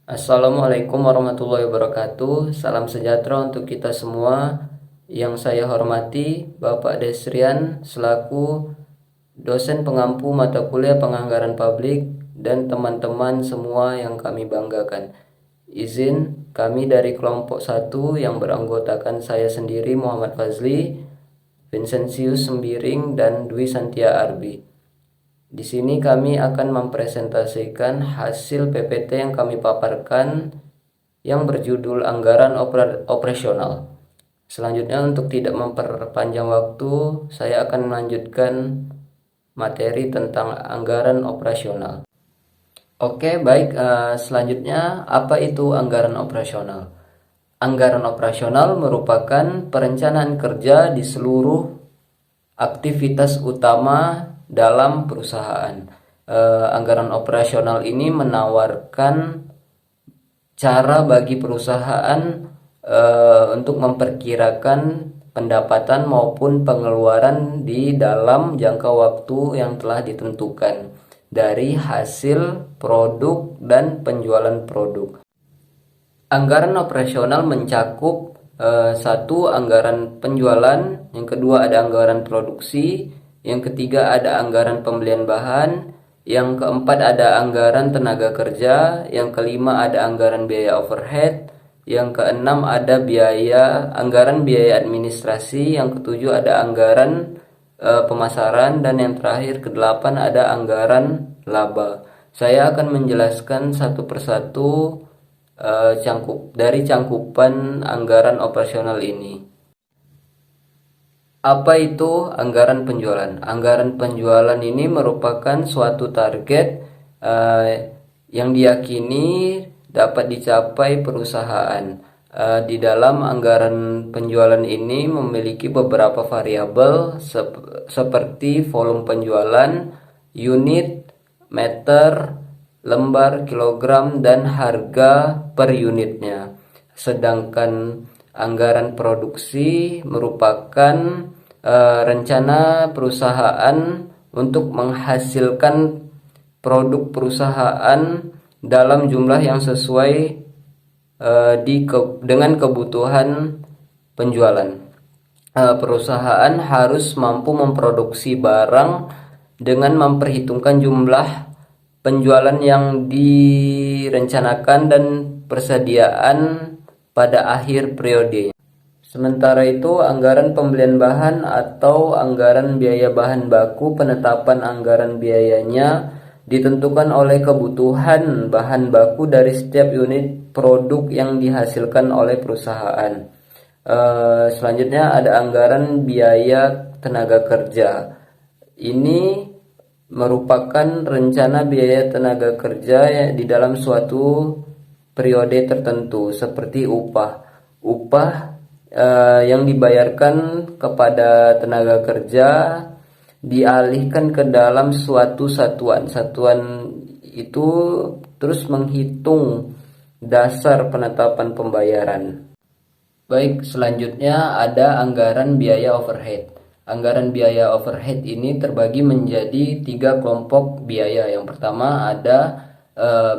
Assalamualaikum warahmatullahi wabarakatuh. Salam sejahtera untuk kita semua. Yang saya hormati Bapak Desrian selaku dosen pengampu mata kuliah penganggaran publik dan teman-teman semua yang kami banggakan. Izin kami dari kelompok 1 yang beranggotakan saya sendiri Muhammad Fazli, Vincentius Sembiring dan Dwi Santia Arbi. Di sini kami akan mempresentasikan hasil PPT yang kami paparkan yang berjudul Anggaran Operasional. Selanjutnya, untuk tidak memperpanjang waktu, saya akan melanjutkan materi tentang anggaran operasional. Oke, baik. Selanjutnya, apa itu anggaran operasional? Anggaran operasional merupakan perencanaan kerja di seluruh aktivitas utama dalam perusahaan. Anggaran operasional ini menawarkan cara bagi perusahaan untuk memperkirakan pendapatan maupun pengeluaran di dalam jangka waktu yang telah ditentukan dari hasil produk dan penjualan produk. Anggaran operasional mencakup satu, anggaran penjualan, yang kedua ada anggaran produksi, yang ketiga ada anggaran pembelian bahan, yang keempat ada anggaran tenaga kerja, yang kelima ada anggaran biaya overhead, yang keenam ada anggaran biaya administrasi, yang ketujuh ada anggaran pemasaran, dan yang terakhir kedelapan ada anggaran laba. Saya akan menjelaskan satu persatu dari cangkupan anggaran operasional ini. Apa itu anggaran penjualan? Anggaran penjualan ini merupakan suatu target yang diyakini dapat dicapai perusahaan. Di dalam anggaran penjualan ini memiliki beberapa variabel seperti volume penjualan, unit, meter, lembar, kilogram, dan harga per unitnya. Sedangkan anggaran produksi merupakan rencana perusahaan untuk menghasilkan produk perusahaan dalam jumlah yang sesuai dengan kebutuhan penjualan. Perusahaan harus mampu memproduksi barang dengan memperhitungkan jumlah penjualan yang direncanakan dan persediaan pada akhir periode. Sementara itu, anggaran pembelian bahan atau anggaran biaya bahan baku, penetapan anggaran biayanya ditentukan oleh kebutuhan bahan baku dari setiap unit produk yang dihasilkan oleh perusahaan. Selanjutnya ada anggaran biaya tenaga kerja. Ini merupakan rencana biaya tenaga kerja di dalam suatu periode tertentu, seperti upah yang dibayarkan kepada tenaga kerja dialihkan ke dalam suatu satuan itu terus menghitung dasar penetapan pembayaran. Baik, selanjutnya ada anggaran biaya overhead. Anggaran biaya overhead ini terbagi menjadi 3 kelompok biaya. Yang pertama ada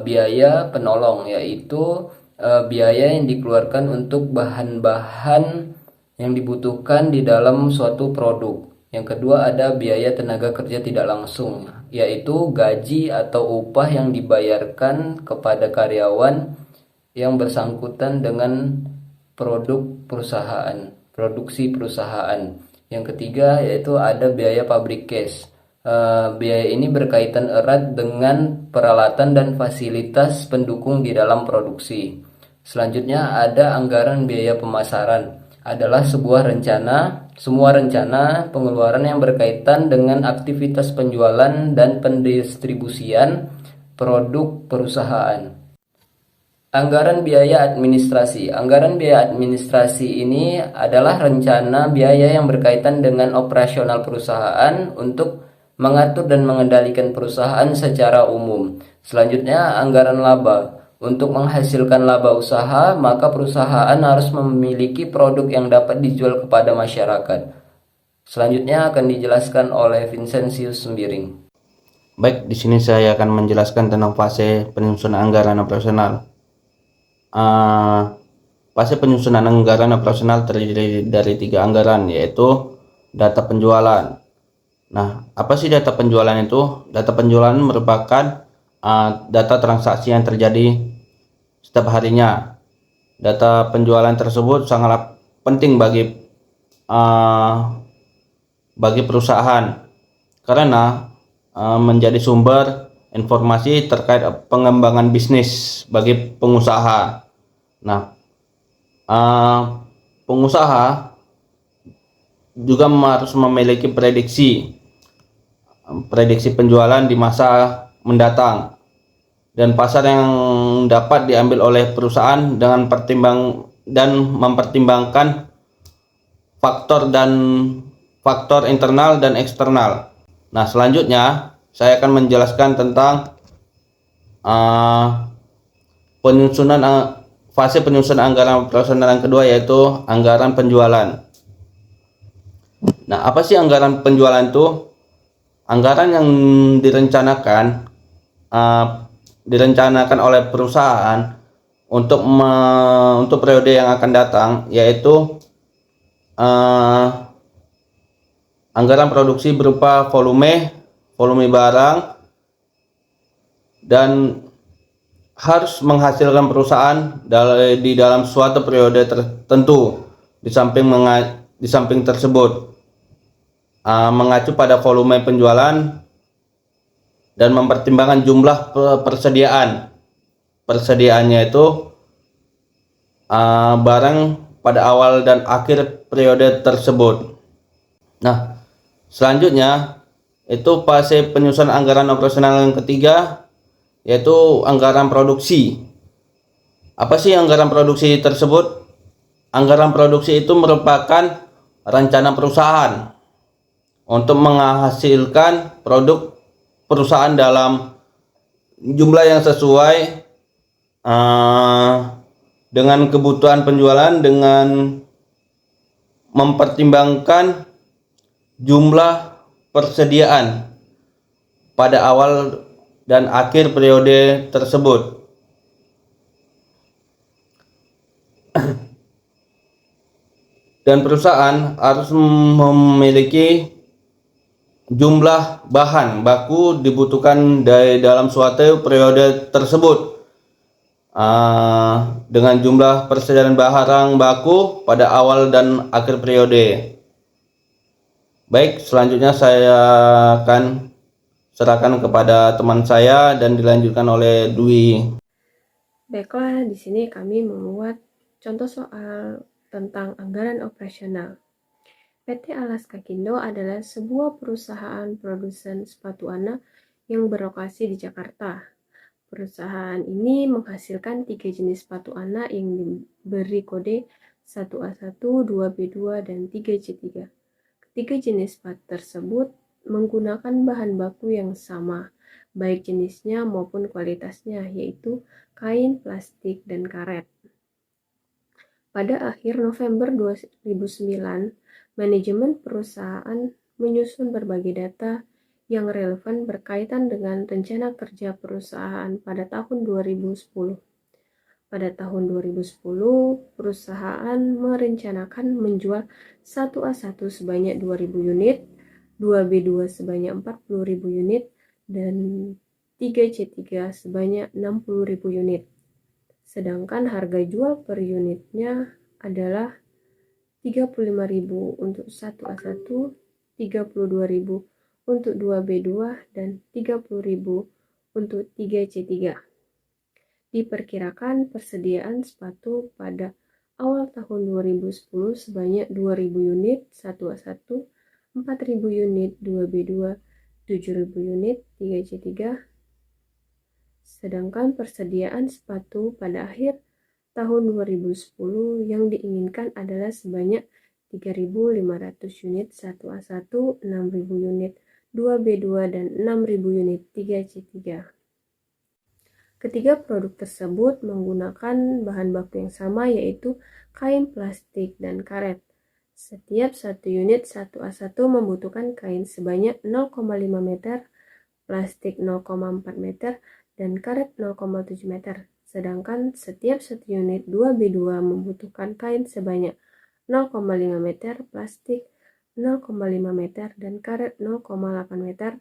biaya penolong, yaitu biaya yang dikeluarkan untuk bahan-bahan yang dibutuhkan di dalam suatu produk. Yang kedua ada biaya tenaga kerja tidak langsung, yaitu gaji atau upah yang dibayarkan kepada karyawan yang bersangkutan dengan produksi perusahaan. Yang ketiga yaitu ada biaya pabrik cash. Biaya ini berkaitan erat dengan peralatan dan fasilitas pendukung di dalam produksi. Selanjutnya ada anggaran biaya pemasaran. Adalah semua rencana pengeluaran yang berkaitan dengan aktivitas penjualan dan pendistribusian produk perusahaan. Anggaran biaya administrasi. Anggaran biaya administrasi ini adalah rencana biaya yang berkaitan dengan operasional perusahaan untuk mengatur dan mengendalikan perusahaan secara umum. Selanjutnya anggaran laba. Untuk menghasilkan laba usaha, maka perusahaan harus memiliki produk yang dapat dijual kepada masyarakat. Selanjutnya akan dijelaskan oleh Vincentius Sembiring. Baik, di sini saya akan menjelaskan tentang fase penyusunan anggaran operasional. fase penyusunan anggaran operasional terdiri dari 3 anggaran, yaitu data penjualan. Nah, apa sih data penjualan itu? Data penjualan merupakan data transaksi yang terjadi setiap harinya. Data penjualan tersebut sangatlah penting bagi perusahaan karena menjadi sumber informasi terkait pengembangan bisnis bagi pengusaha. Nah, pengusaha juga harus memiliki prediksi penjualan di masa mendatang dan pasar yang dapat diambil oleh perusahaan dengan mempertimbangkan faktor internal dan eksternal. Nah, selanjutnya saya akan menjelaskan tentang penyusunan fase penyusunan anggaran operasional yang kedua, yaitu anggaran penjualan. Nah, apa sih anggaran penjualan itu? Anggaran yang direncanakan oleh perusahaan untuk periode yang akan datang, yaitu anggaran produksi berupa volume barang dan harus menghasilkan perusahaan di dalam suatu periode tertentu. Di samping tersebut, mengacu pada volume penjualan dan mempertimbangkan jumlah persediaannya itu barang pada awal dan akhir periode tersebut. Nah, selanjutnya itu fase penyusunan anggaran operasional yang ketiga, yaitu anggaran produksi. Apa sih anggaran produksi tersebut? Anggaran produksi itu merupakan rencana perusahaan untuk menghasilkan produk perusahaan dalam jumlah yang sesuai dengan kebutuhan penjualan dengan mempertimbangkan jumlah persediaan pada awal dan akhir periode tersebut. Dan perusahaan harus memiliki jumlah bahan baku dibutuhkan dalam suatu periode tersebut dengan jumlah persediaan barang baku pada awal dan akhir periode. Baik, selanjutnya saya akan serahkan kepada teman saya dan dilanjutkan oleh Dwi. Baiklah, di sini kami membuat contoh soal tentang anggaran operasional. PT Alaska Kindo adalah sebuah perusahaan produsen sepatu anak yang berlokasi di Jakarta. Perusahaan ini menghasilkan 3 jenis sepatu anak yang diberi kode 1A1, 2B2, dan 3C3. Ketiga jenis sepatu tersebut menggunakan bahan baku yang sama, baik jenisnya maupun kualitasnya, yaitu kain, plastik, dan karet. Pada akhir November 2009, manajemen perusahaan menyusun berbagai data yang relevan berkaitan dengan rencana kerja perusahaan pada tahun 2010. Pada tahun 2010, perusahaan merencanakan menjual 1A1 sebanyak 2.000 unit, 2B2 sebanyak 40.000 unit, dan 3C3 sebanyak 60.000 unit. Sedangkan harga jual per unitnya adalah 35.000 untuk 1A1, 32.000 untuk 2B2, dan 30.000 untuk 3C3. Diperkirakan persediaan sepatu pada awal tahun 2010 sebanyak 2.000 unit 1A1, 4.000 unit 2B2, 7.000 unit 3C3. Sedangkan persediaan sepatu pada akhir tahun 2010 yang diinginkan adalah sebanyak 3.500 unit 1A1, 6.000 unit 2B2, dan 6.000 unit 3C3. Ketiga produk tersebut menggunakan bahan baku yang sama, yaitu kain, plastik, dan karet. Setiap satu unit 1A1 membutuhkan kain sebanyak 0,5 meter, plastik 0,4 meter, dan karet 0,7 meter. sedangkan setiap 1 unit 2B2 membutuhkan kain sebanyak 0,5 meter, plastik 0,5 meter, dan karet 0,8 meter,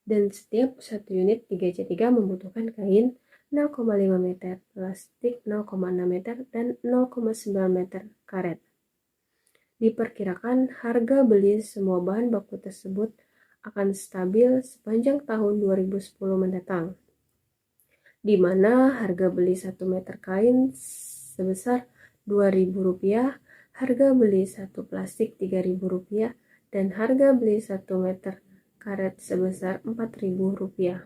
dan setiap 1 unit 3C3 membutuhkan kain 0,5 meter, plastik 0,6 meter, dan 0,9 meter karet. Diperkirakan harga beli semua bahan baku tersebut akan stabil sepanjang tahun 2010 mendatang, di mana harga beli 1 meter kain sebesar Rp2.000, harga beli 1 plastik Rp3.000, dan harga beli 1 meter karet sebesar Rp4.000.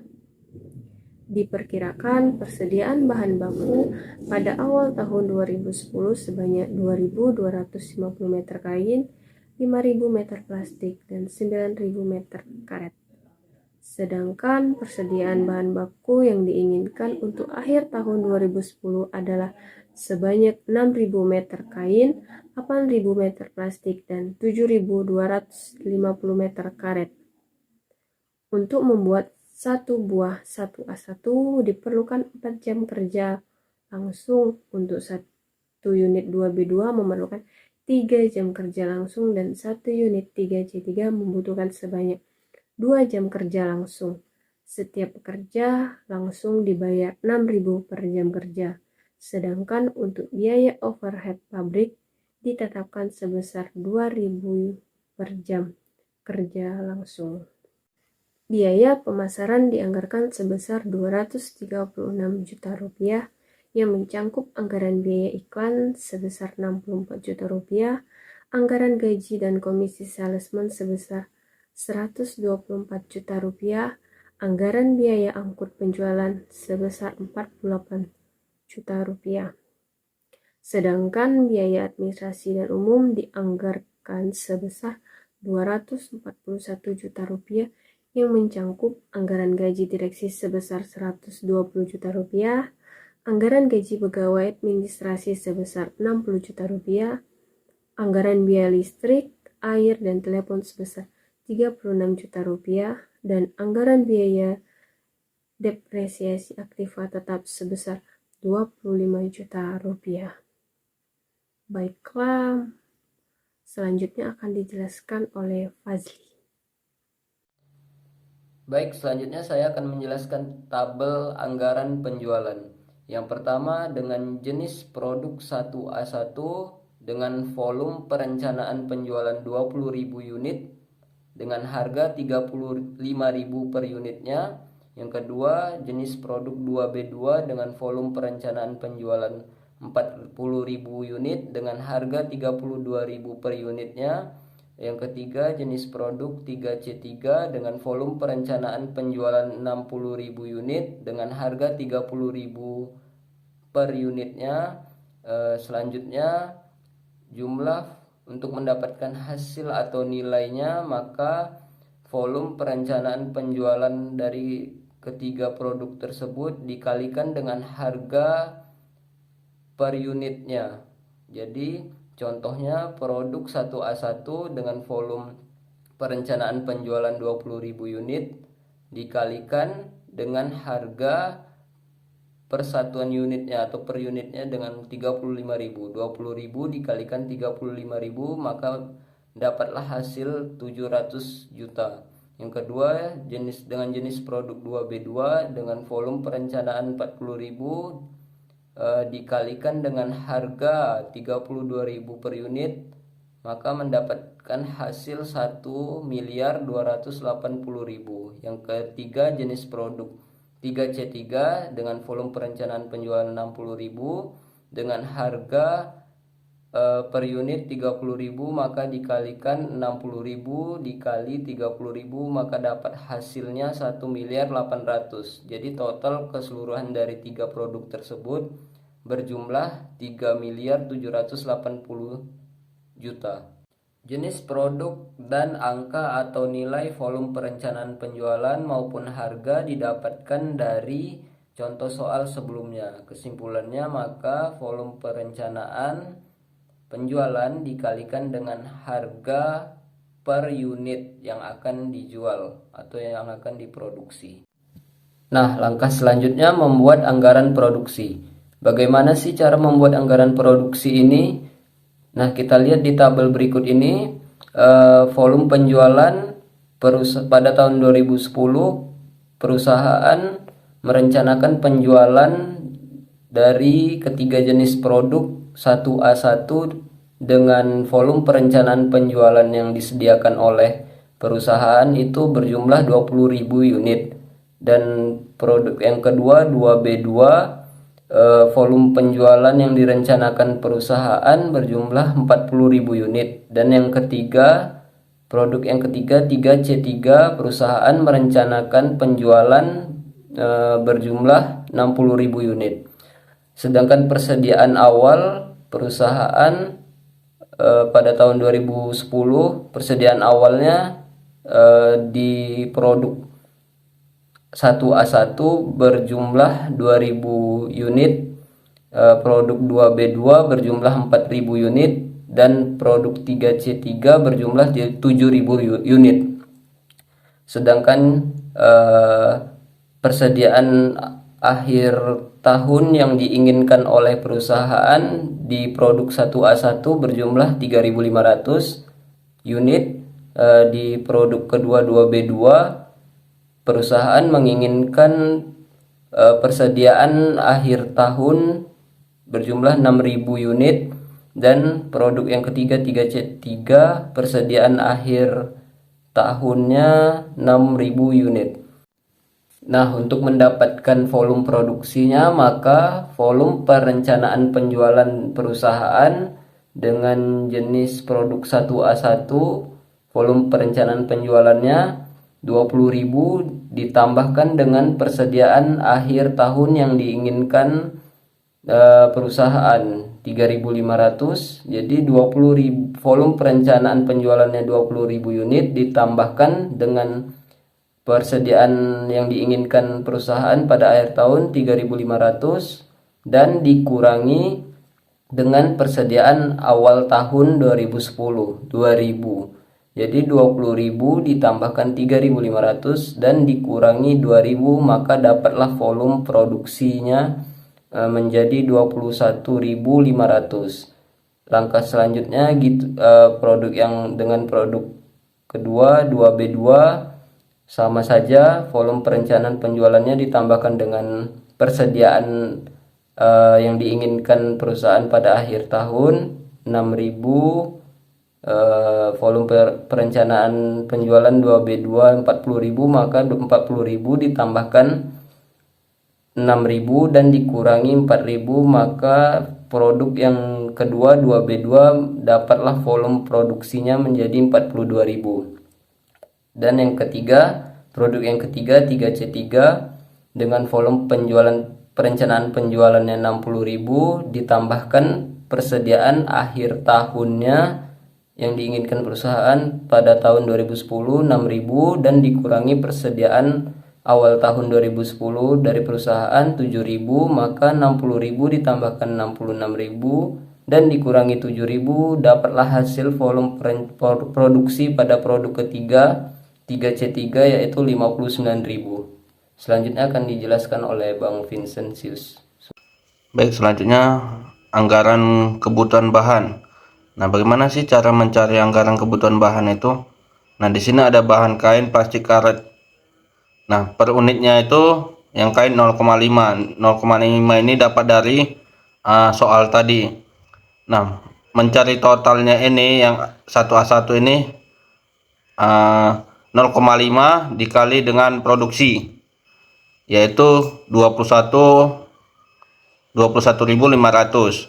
Diperkirakan persediaan bahan baku pada awal tahun 2010 sebanyak 2.250 meter kain, 5.000 meter plastik, dan 9.000 meter karet. Sedangkan persediaan bahan baku yang diinginkan untuk akhir tahun 2010 adalah sebanyak 6.000 meter kain, 8.000 meter plastik, dan 7.250 meter karet. Untuk membuat satu buah 1A1 diperlukan 4 jam kerja langsung. Untuk 1 unit 2B2 memerlukan 3 jam kerja langsung, dan 1 unit 3C3 membutuhkan sebanyak 2 jam kerja langsung. Setiap pekerja langsung dibayar 6.000 per jam kerja, sedangkan untuk biaya overhead pabrik ditetapkan sebesar 2.000 per jam kerja langsung. Biaya pemasaran dianggarkan sebesar Rp236 juta yang mencangkup anggaran biaya iklan sebesar Rp64 juta, anggaran gaji dan komisi salesman sebesar Rp124 juta, anggaran biaya angkut penjualan sebesar Rp48 juta. Sedangkan biaya administrasi dan umum dianggarkan sebesar Rp241 juta yang mencangkup anggaran gaji direksi sebesar Rp120 juta, anggaran gaji pegawai administrasi sebesar Rp60 juta, anggaran biaya listrik, air, dan telepon sebesar Rp36 juta, dan anggaran biaya depresiasi aktiva tetap sebesar Rp25 juta. Baiklah, selanjutnya akan dijelaskan oleh Fazli. Baik, selanjutnya saya akan menjelaskan tabel anggaran penjualan. Yang pertama dengan jenis produk 1A1 dengan volume perencanaan penjualan 20.000 unit dengan harga 35.000 per unitnya. Yang kedua jenis produk 2B2 dengan volume perencanaan penjualan 40.000 unit dengan harga 32.000 per unitnya. Yang ketiga jenis produk 3C3 dengan volume perencanaan penjualan 60.000 unit dengan harga 30.000 per unitnya. Selanjutnya jumlah untuk mendapatkan hasil atau nilainya, maka volume perencanaan penjualan dari ketiga produk tersebut dikalikan dengan harga per unitnya. Jadi contohnya produk 1A1 dengan volume perencanaan penjualan 20.000 unit dikalikan dengan harga persatuan unitnya atau per unitnya dengan 35.000. 20.000 dikalikan 35.000 maka dapatlah hasil 700 juta. Yang kedua dengan jenis produk 2B2 dengan volume perencanaan 40.000 dikalikan dengan harga 32.000 per unit maka mendapatkan hasil 1.280.000. Yang ketiga jenis produk 3C3 dengan volume perencanaan penjualan 60.000 dengan harga per unit 30.000 maka dikalikan 60.000 dikali 30.000 maka dapat hasilnya 1.800.000. Jadi total keseluruhan dari tiga produk tersebut berjumlah 3.780.000. Jenis produk dan angka atau nilai volume perencanaan penjualan maupun harga didapatkan dari contoh soal sebelumnya. Kesimpulannya, maka volume perencanaan penjualan dikalikan dengan harga per unit yang akan dijual atau yang akan diproduksi. Nah, langkah selanjutnya membuat anggaran produksi. Bagaimana sih cara membuat anggaran produksi ini? Nah, kita lihat di tabel berikut ini, volume penjualan pada tahun 2010 perusahaan merencanakan penjualan dari ketiga jenis produk 1A1 dengan volume perencanaan penjualan yang disediakan oleh perusahaan itu berjumlah 20.000 unit. Dan produk yang kedua 2B2, volume penjualan yang direncanakan perusahaan berjumlah 40.000 unit. Dan yang ketiga, produk yang ketiga 3C3, perusahaan merencanakan penjualan berjumlah 60.000 unit. Sedangkan persediaan awal perusahaan pada tahun 2010 persediaan awalnya di produk 1A1 berjumlah 2.000 unit, produk 2B2 berjumlah 4.000 unit, dan produk 3C3 berjumlah 7.000 unit. Sedangkan persediaan akhir tahun yang diinginkan oleh perusahaan di produk 1A1 berjumlah 3.500 unit, di produk kedua 2B2 perusahaan menginginkan persediaan akhir tahun berjumlah 6.000 unit, dan produk yang ketiga 3C3 persediaan akhir tahunnya 6.000 unit. Nah, untuk mendapatkan volume produksinya, maka volume perencanaan penjualan perusahaan dengan jenis produk 1A1, volume perencanaan penjualannya 20.000 ditambahkan dengan persediaan akhir tahun yang diinginkan perusahaan 3.500. Jadi 20.000 volume perencanaan penjualannya 20.000 unit ditambahkan dengan persediaan yang diinginkan perusahaan pada akhir tahun 3.500 dan dikurangi dengan persediaan awal tahun 2010 2.000. Jadi 20.000 ditambahkan 3.500 dan dikurangi 2.000, maka dapatlah volume produksinya menjadi 21.500. Langkah selanjutnya gitu, produk yang dengan produk kedua 2B2 sama saja, volume perencanaan penjualannya ditambahkan dengan persediaan yang diinginkan perusahaan pada akhir tahun 6.000, volume perencanaan penjualan 2B2 40.000, maka 40.000 ditambahkan 6.000 dan dikurangi 4.000, maka produk yang kedua 2B2 dapatlah volume produksinya menjadi 42.000. Dan yang ketiga, produk yang ketiga 3C3 dengan volume perencanaan penjualannya 60.000 ditambahkan persediaan akhir tahunnya yang diinginkan perusahaan pada tahun 2010 6.000 dan dikurangi persediaan awal tahun 2010 dari perusahaan 7.000, maka 60.000 ditambahkan 66.000 dan dikurangi 7.000, dapatlah hasil volume produksi pada produk ketiga 3C3 yaitu 59.000. Selanjutnya akan dijelaskan oleh Bang Vincentius. Baik, selanjutnya anggaran kebutuhan bahan. Nah, bagaimana sih cara mencari anggaran kebutuhan bahan itu? Nah, di sini ada bahan kain plastik karet. Nah, per unitnya itu yang kain 0,5. 0,5 ini dapat dari soal tadi. Nah, mencari totalnya ini yang 1A1 ini 0,5 dikali dengan produksi, yaitu 21.500.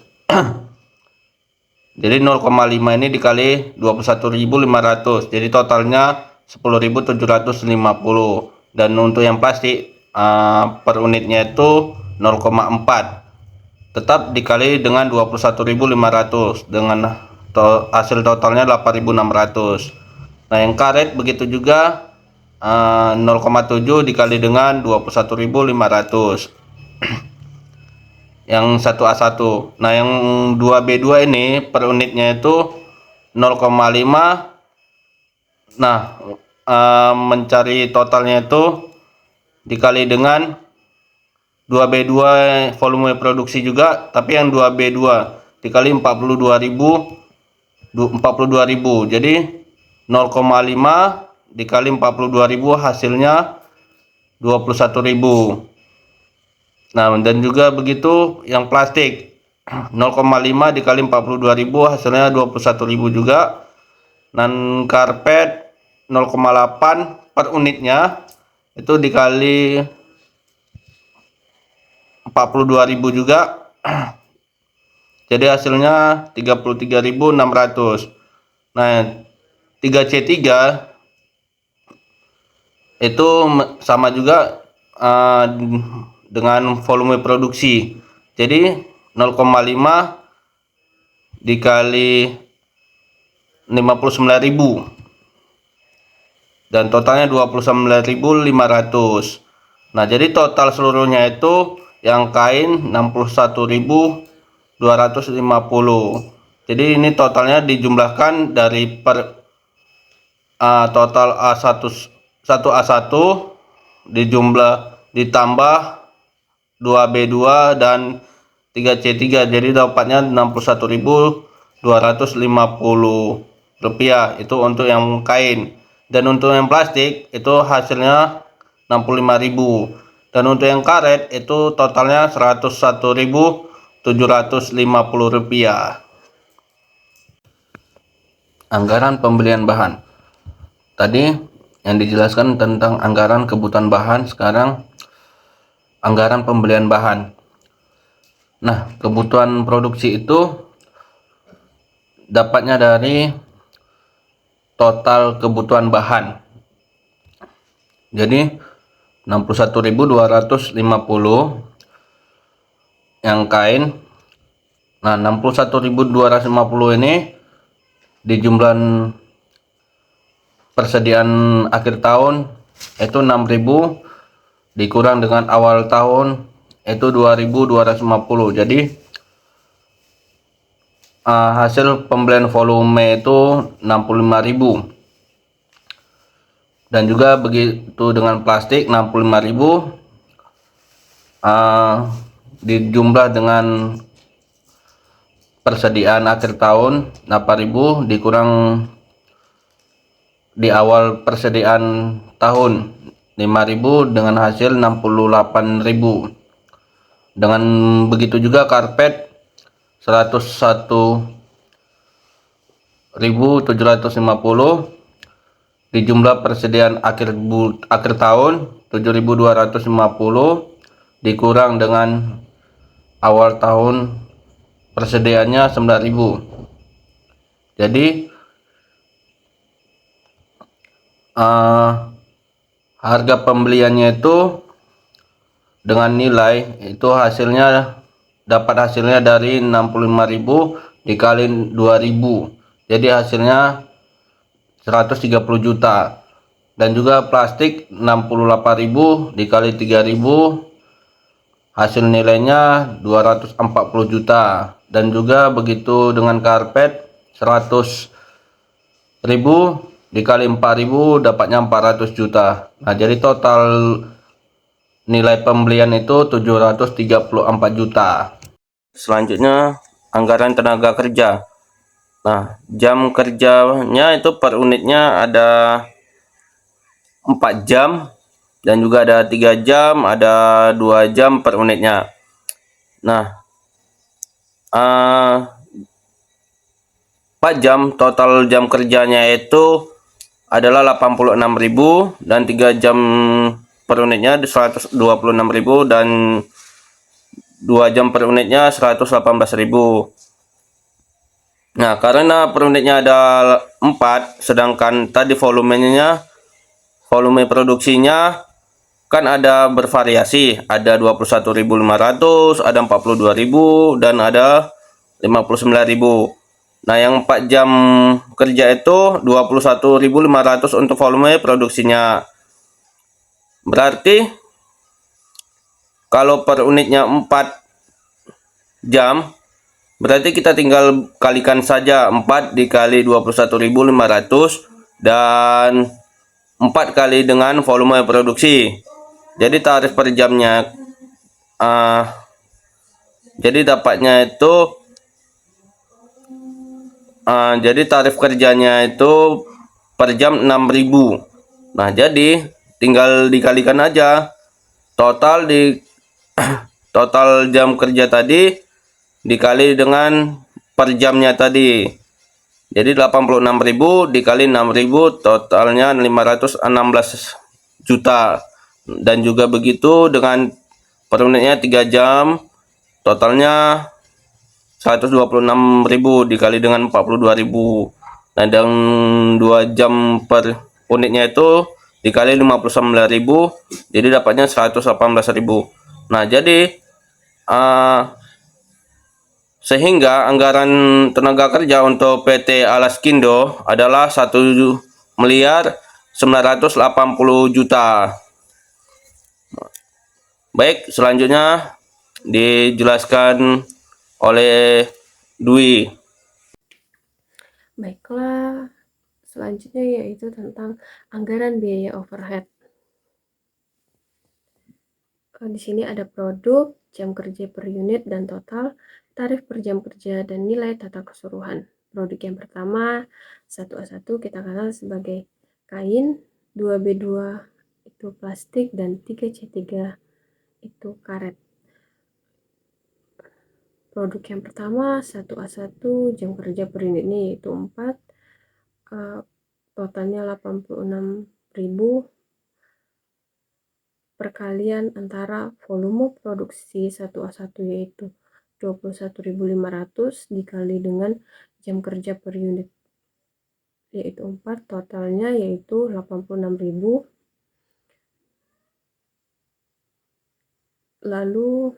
Jadi 0,5 ini dikali 21.500, jadi totalnya 10.750. Dan untuk yang plastik per unitnya itu 0,4, tetap dikali dengan 21.500 dengan hasil totalnya 8.600. Nah, yang karet begitu juga 0,7 dikali dengan 21.500 yang 1A1. Nah, yang 2B2 ini per unitnya itu 0,5. Nah, mencari totalnya itu dikali dengan 2B2 volume produksi juga, tapi yang 2B2 dikali 42.000. Jadi 0,5 dikali 42.000 hasilnya 21.000. Nah, dan juga begitu yang plastik 0,5 dikali 42.000 hasilnya 21.000 juga. Dan karpet 0,8 per unitnya itu dikali 42.000 juga. Jadi hasilnya 33.600. Nah, 3C3 itu sama juga dengan volume produksi. Jadi 0,5 dikali 59.000 dan totalnya 29.500. Nah, jadi total seluruhnya itu yang kain 61.250. Jadi ini totalnya dijumlahkan dari total A1 ditambah 2B2 dan 3C3, jadi dapatnya 61.250 rupiah. Itu untuk yang kain. Dan untuk yang plastik itu hasilnya 65.000. Dan untuk yang karet itu totalnya 101.750 rupiah. Anggaran pembelian bahan. Tadi yang dijelaskan tentang anggaran kebutuhan bahan, sekarang anggaran pembelian bahan. Nah, kebutuhan produksi itu dapatnya dari total kebutuhan bahan. Jadi 61.250 yang kain. Nah, 61.250 ini di jumlah persediaan akhir tahun itu 6.000 dikurang dengan awal tahun itu 2.250. Jadi hasil pembelian volume itu 65.000. Dan juga begitu dengan plastik 65.000 dijumlah dengan persediaan akhir tahun 8.000 dikurang di awal persediaan tahun 5.000 dengan hasil 68.000. Dengan begitu juga karpet 101.750 di jumlah persediaan akhir tahun 7.250 dikurang dengan awal tahun persediaannya 9.000. Jadi harga pembeliannya itu dengan nilai itu dapat hasilnya dari 65.000 dikali 2.000, jadi hasilnya 130 juta. Dan juga plastik 68.000 dikali 3.000 hasil nilainya 240 juta. Dan juga begitu dengan karpet 100.000 dikali 4.000 dapatnya 400 juta. Nah, jadi total nilai pembelian itu 734 juta. Selanjutnya anggaran tenaga kerja. Nah, jam kerjanya itu per unitnya ada 4 jam dan juga ada 3 jam, ada 2 jam per unitnya. Nah, 4 jam total jam kerjanya itu adalah 86.000 dan 3 jam per unitnya 126.000 dan 2 jam per unitnya 118.000. Nah, karena per unitnya ada 4, sedangkan tadi volume produksinya kan ada bervariasi, ada 21.500, ada 42.000 dan ada 59.000. Nah, yang 4 jam kerja itu 21.500 untuk volume produksinya. Berarti kalau per unitnya 4 jam, berarti kita tinggal kalikan saja 4 dikali 21.500 dan 4 kali dengan volume produksi. Jadi tarif per jamnya uh, jadi dapatnya itu jadi tarif kerjanya itu per jam 6.000. Nah, jadi tinggal dikalikan aja total total jam kerja tadi dikali dengan per jamnya tadi. Jadi 86.000 dikali 6.000 totalnya 516 juta. Dan juga begitu dengan per unitnya 3 jam totalnya 126.000 dikali dengan 42.000. Nah, dan 2 jam per unitnya itu dikali 59.000 jadi dapatnya 118.000. Nah, jadi sehingga anggaran tenaga kerja untuk PT Alaskindo adalah 1.980.000.000. Baik, selanjutnya dijelaskan oleh Dwi. Baiklah, selanjutnya yaitu tentang anggaran biaya overhead. Di sini ada produk, jam kerja per unit dan total, tarif per jam kerja, dan nilai tata keseluruhan. Produk yang pertama, 1A1 kita kenal sebagai kain, 2B2 itu plastik, dan 3C3 itu karet. Produk yang pertama, 1A1 jam kerja per unitnya yaitu 4, totalnya 86.000 perkalian antara volume produksi 1A1 yaitu 21.500 dikali dengan jam kerja per unit yaitu 4, totalnya yaitu 86.000. Lalu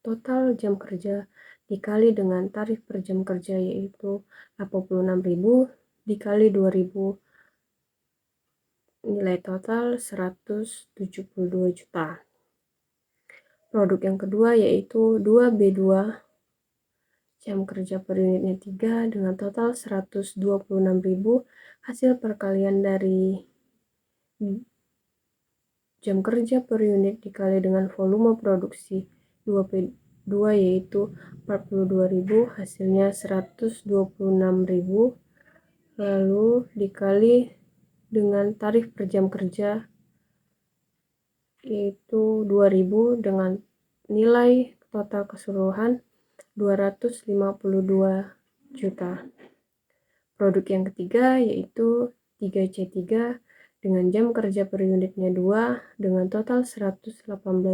total jam kerja dikali dengan tarif per jam kerja yaitu 86.000 dikali 2.000, nilai total 172 juta. Produk yang kedua yaitu 2B2 jam kerja per unitnya 3 dengan total 126.000, hasil perkalian dari jam kerja per unit dikali dengan volume produksi 2P2 yaitu 42.000, hasilnya 126.000, lalu dikali dengan tarif per jam kerja yaitu 2.000 dengan nilai total keseluruhan 252 juta. Produk yang ketiga yaitu 3C3 dengan jam kerja per unitnya 2 dengan total 118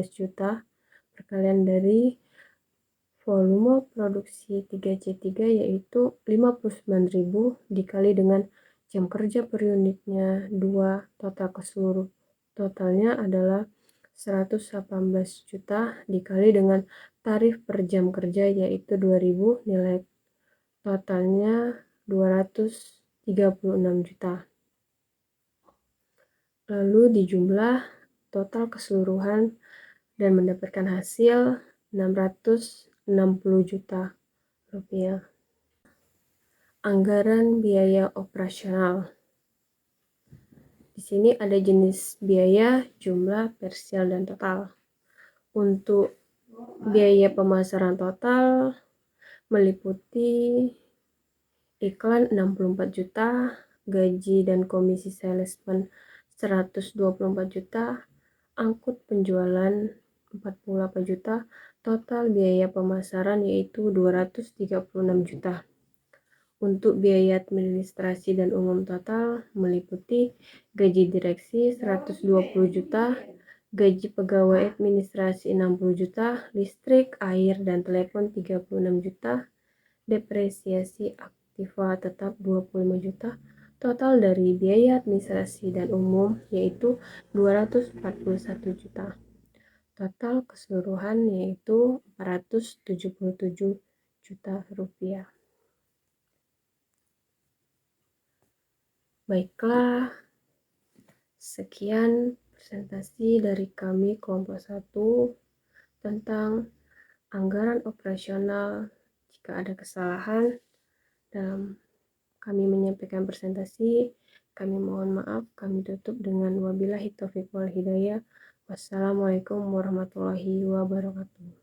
juta perkalian dari volume produksi 3C3 yaitu 59.000 dikali dengan jam kerja per unitnya 2, total keseluruh totalnya adalah 118 juta dikali dengan tarif per jam kerja yaitu 2.000, nilai totalnya 236 juta. Lalu dijumlah total keseluruhan dan mendapatkan hasil 660 juta rupiah. Anggaran biaya operasional. Di sini ada jenis biaya, jumlah, parsial, dan total. Untuk biaya pemasaran total meliputi iklan 64 juta, gaji dan komisi salesman 124 juta, angkut penjualan 48 juta, total biaya pemasaran yaitu 236 juta. Untuk biaya administrasi dan umum total meliputi gaji direksi 120 juta, gaji pegawai administrasi 60 juta, listrik, air, dan telepon 36 juta, depresiasi aktiva tetap 25 juta, total dari biaya administrasi dan umum yaitu 241 juta. Total keseluruhan yaitu 477 juta rupiah. Baiklah, sekian presentasi dari kami kelompok 1 tentang anggaran operasional. Jika ada kesalahan dalam kami menyampaikan presentasi, kami mohon maaf. Kami tutup dengan wabillahi taufiq wal hidayah. Wassalamualaikum warahmatullahi wabarakatuh.